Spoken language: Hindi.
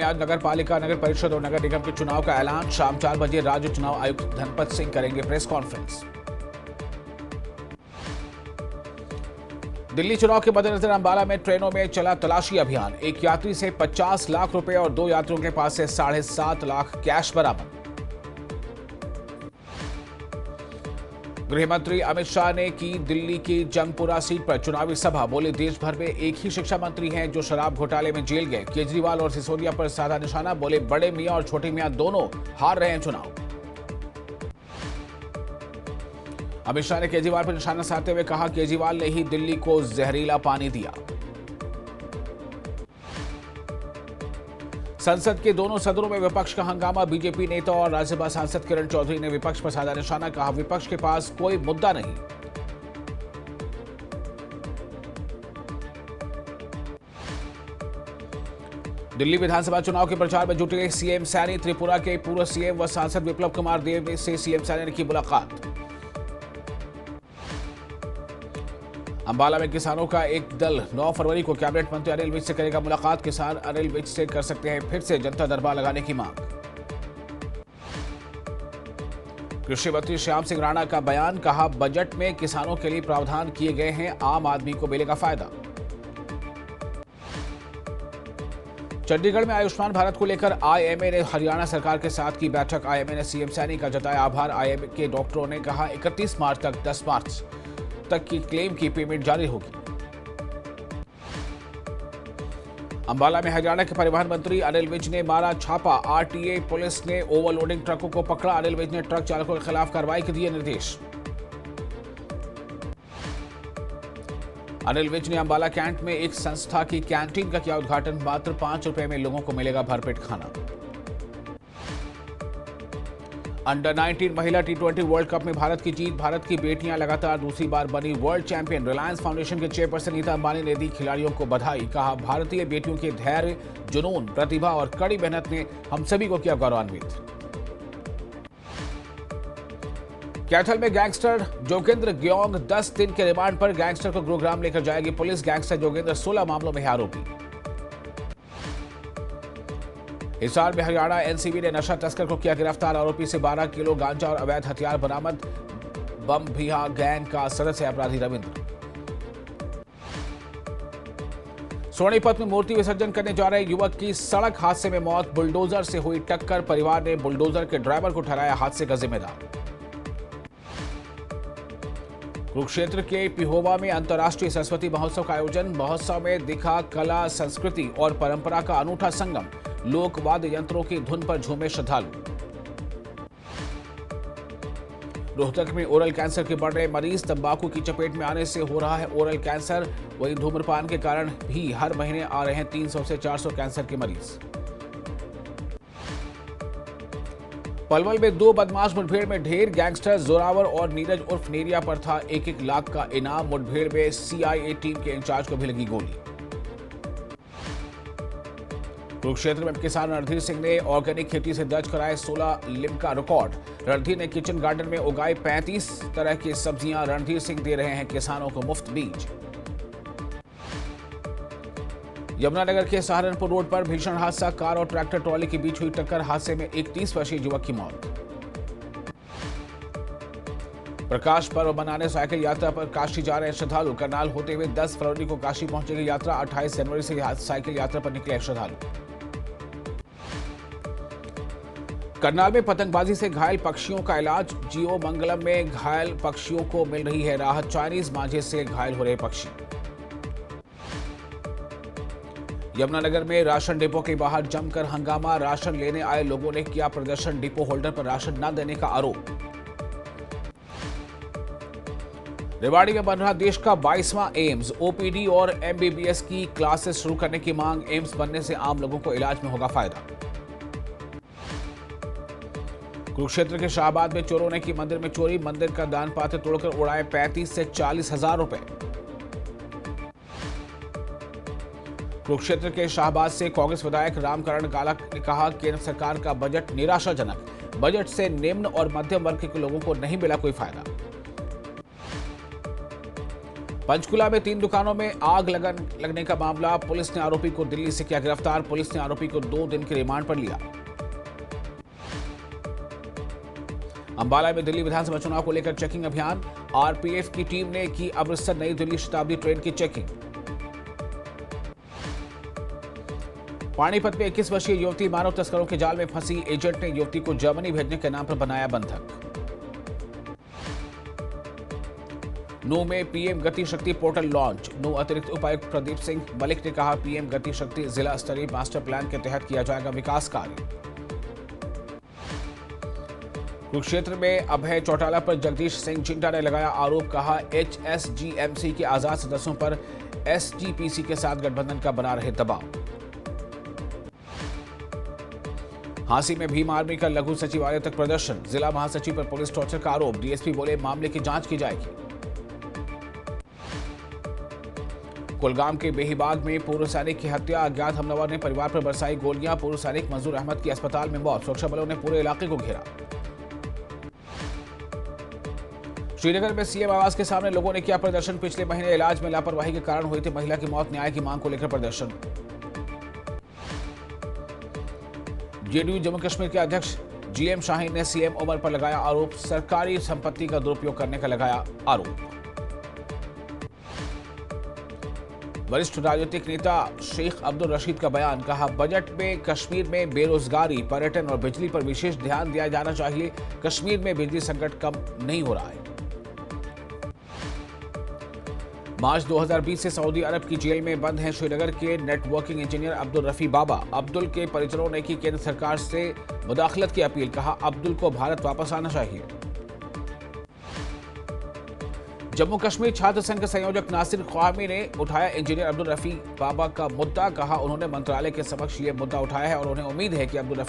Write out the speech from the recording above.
में आज नगर पालिका, नगर परिषद और नगर निगम के चुनाव का ऐलान। शाम 4 बजे राज्य चुनाव आयुक्त धनपत सिंह करेंगे प्रेस कॉन्फ्रेंस। दिल्ली चुनाव के मद्देनजर अंबाला में ट्रेनों में चला तलाशी अभियान। एक यात्री से 50 लाख रुपए और 2 यात्रियों के पास से 7.5 लाख कैश बरामद। गृह मंत्री अमित शाह ने की दिल्ली की जंगपुरा सीट पर चुनावी सभा। बोले, देश भर में एक ही शिक्षा मंत्री हैं जो शराब घोटाले में जेल गए। केजरीवाल और सिसोदिया पर साधा निशाना। बोले, बड़े मियां और छोटे मियां दोनों हार रहे हैं चुनाव। अमित शाह ने केजरीवाल पर निशाना साधते हुए कहा, केजरीवाल ने ही दिल्ली को जहरीला पानी दिया। संसद के दोनों सदनों में विपक्ष का हंगामा। बीजेपी नेता और राज्यसभा सांसद किरण चौधरी ने विपक्ष पर साधा निशाना। कहा, विपक्ष के पास कोई मुद्दा नहीं। दिल्ली विधानसभा चुनाव के प्रचार में जुटे सीएम सैनी। त्रिपुरा के पूर्व सीएम व सांसद विप्लव कुमार देव से सीएम सैनी ने की मुलाकात। अंबाला में किसानों का एक दल 9 फरवरी को कैबिनेट मंत्री अनिल विज से करेगा मुलाकात। किसान अनिल विज से कर सकते हैं फिर से जनता दरबार लगाने की मांग। कृषि मंत्री श्याम सिंह राणा का बयान। कहा, बजट में किसानों के लिए प्रावधान किए गए हैं, आम आदमी को मिलेगा फायदा। चंडीगढ़ में आयुष्मान भारत को लेकर आईएमए ने हरियाणा सरकार के साथ की बैठक। आईएमए ने सीएम सैनी का जताया आभार। आईएमए के डॉक्टरों ने कहा, 31 मार्च तक 10 मार्च तक की क्लेम की पेमेंट जारी होगी। अंबाला में हरियाणा के परिवहन मंत्री अनिल विज ने मारा छापा। आरटीए पुलिस ने ओवरलोडिंग ट्रकों को पकड़ा। अनिल विज ने ट्रक चालकों के खिलाफ कार्रवाई के दिए निर्देश। अनिल विज ने अंबाला कैंट में एक संस्था की कैंटीन का किया उद्घाटन। मात्र 5 रुपए में लोगों को मिलेगा भरपेट खाना। अंडर 19 महिला T20 वर्ल्ड कप में भारत की जीत। भारत की बेटियां लगातार दूसरी बार बनी वर्ल्ड चैंपियन। रिलायंस फाउंडेशन के चेयरपर्सन नीता अंबानी ने दी खिलाड़ियों को बधाई। कहा, भारतीय बेटियों के धैर्य, जुनून, प्रतिभा और कड़ी मेहनत ने हम सभी को किया गौरवान्वित। कैथल में गैंगस्टर जोगेंद्र ग्योंग 10 दिन के रिमांड पर। गैंगस्टर को गुरुग्राम लेकर जाएगी पुलिस। गैंगस्टर जोगेंद्र 16 मामलों में है आरोपी। हिसार में हरियाणा एनसीबी ने नशा तस्कर को किया गिरफ्तार। आरोपी से 12 किलो गांजा और अवैध हथियार बरामद। बम भीहा गैंग का सदस्य अपराधी रविंद्र। सोनीपत में मूर्ति विसर्जन करने जा रहे युवक की सड़क हादसे में मौत। बुलडोजर से हुई टक्कर। परिवार ने बुलडोजर के ड्राइवर को ठहराया हादसे का जिम्मेदार। कुरुक्षेत्र के पिहोवा में अंतर्राष्ट्रीय सरस्वती महोत्सव का आयोजन। महोत्सव में दिखा कला, संस्कृति और परंपरा का अनूठा संगम। लोक वाद्य यंत्रों की धुन पर झूमे श्रद्धालु। रोहतक में ओरल कैंसर के बढ़ रहे मरीज। तंबाकू की चपेट में आने से हो रहा है ओरल कैंसर। वहीं धूम्रपान के कारण भी हर महीने आ रहे हैं 300 से 400 कैंसर के मरीज। पलवल में 2 बदमाश मुठभेड़ में ढेर। गैंगस्टर जोरावर और नीरज उर्फ नेरिया पर था 1-1 लाख का इनाम। मुठभेड़ में CIA टीम के इंचार्ज को भी लगी गोली। कुरुक्षेत्र में किसान रणधीर सिंह ने ऑर्गेनिक खेती से दर्ज कराए 16 लिम्का रिकॉर्ड। रणधीर ने किचन गार्डन में उगाई 35 तरह की सब्जियां। रणधीर सिंह दे रहे हैं किसानों को मुफ्त बीज। यमुनानगर के सहारनपुर रोड पर भीषण हादसा। कार और ट्रैक्टर ट्रॉली के बीच हुई टक्कर। हादसे में एक 30 वर्षीय युवक की मौत। प्रकाश पर्व मनाने साइकिल यात्रा पर काशी जा रहे श्रद्धालु। करनाल होते हुए 10 फरवरी को काशी पहुंचेगी यात्रा। 28 जनवरी से साइकिल यात्रा पर निकले श्रद्धालु। करनाल में पतंगबाजी से घायल पक्षियों का इलाज। जियो मंगलम में घायल पक्षियों को मिल रही है राहत। चाइनीज मांझे से घायल हो रहे पक्षी। यमुनानगर में राशन डिपो के बाहर जमकर हंगामा। राशन लेने आए लोगों ने किया प्रदर्शन। डिपो होल्डर पर राशन न देने का आरोप। रेवाड़ी में बन रहा देश का 22वां एम्स। ओपीडी और MBBS की क्लासेस शुरू करने की मांग। एम्स बनने से आम लोगों को इलाज में होगा फायदा। कुरुक्षेत्र के शाहबाद में चोरों ने की मंदिर में चोरी। मंदिर का दान पात्र तोड़कर उड़ाए 35 से 40 हजार रुपए। कुरुक्षेत्र के शाहबाद से कांग्रेस विधायक रामकरण काला ने कहा, केंद्र सरकार का बजट निराशाजनक। बजट से निम्न और मध्यम वर्ग के लोगों को नहीं मिला कोई फायदा। पंचकुला में 3 दुकानों में आग लगने का मामला, पुलिस ने आरोपी को दिल्ली से किया गिरफ्तार। पुलिस ने आरोपी को 2 दिन के रिमांड पर लिया। अंबाला में दिल्ली विधानसभा चुनाव को लेकर चेकिंग अभियान, आरपीएफ की टीम ने की अमृतसर नई दिल्ली शताब्दी ट्रेन की चेकिंग। पानीपत में 21 वर्षीय युवती मानव तस्करों के जाल में फंसी, एजेंट ने युवती को जर्मनी भेजने के नाम पर बनाया बंधक। नूंह में पीएम गति शक्ति पोर्टल लॉन्च, नूंह अतिरिक्त उपायुक्त प्रदीप सिंह मलिक ने कहा, पीएम गति शक्ति जिला स्तरीय मास्टर प्लान के तहत किया जाएगा विकास कार्य। कुरुक्षेत्र में अभय चौटाला पर जगदीश सिंह चिंटा ने लगाया आरोप, कहा एचएसजीएमसी के आजाद सदस्यों पर एसजीपीसी के साथ गठबंधन का बना रहे दबाव। हांसी में भीम आर्मी का लघु सचिवालय तक प्रदर्शन, जिला महासचिव पर पुलिस टॉर्चर का आरोप, डीएसपी बोले मामले की जांच की जाएगी। कुलगाम के बेहीबाग में पूर्व सैनिक की हत्या, अज्ञात हमलावर ने परिवार पर बरसाई गोलियां, पूर्व सैनिक मंजूर अहमद की अस्पताल में मौत, सुरक्षा बलों ने पूरे इलाके को घेरा। श्रीनगर में सीएम आवास के सामने लोगों ने किया प्रदर्शन, पिछले महीने इलाज में लापरवाही के कारण हुई थी महिला की मौत, न्याय की मांग को लेकर प्रदर्शन। जेडीयू जम्मू कश्मीर के अध्यक्ष जीएम शाहीन ने सीएम उमर पर लगाया आरोप, सरकारी संपत्ति का दुरुपयोग करने का लगाया आरोप। वरिष्ठ राजनीतिक नेता शेख अब्दुल रशीद का बयान, कहा बजट में कश्मीर में बेरोजगारी, पर्यटन और बिजली पर विशेष ध्यान दिया जाना चाहिए, कश्मीर में बिजली संकट कम नहीं हो रहा है। मार्च 2020 से सऊदी अरब की जेल में बंद हैं श्रीनगर के नेटवर्किंग इंजीनियर अब्दुल रफी बाबा, अब्दुल के परिजनों ने की केंद्र सरकार से मुदाखलत की अपील, कहा अब्दुल को भारत वापस आना चाहिए। जम्मू कश्मीर छात्र संघ के संयोजक नासिर ख्वामी ने उठाया इंजीनियर अब्दुल रफी बाबा का मुद्दा, कहा उन्होंने मंत्रालय के समक्ष ये मुद्दा उठाया है और उन्हें उम्मीद है कि अब्दुल रफी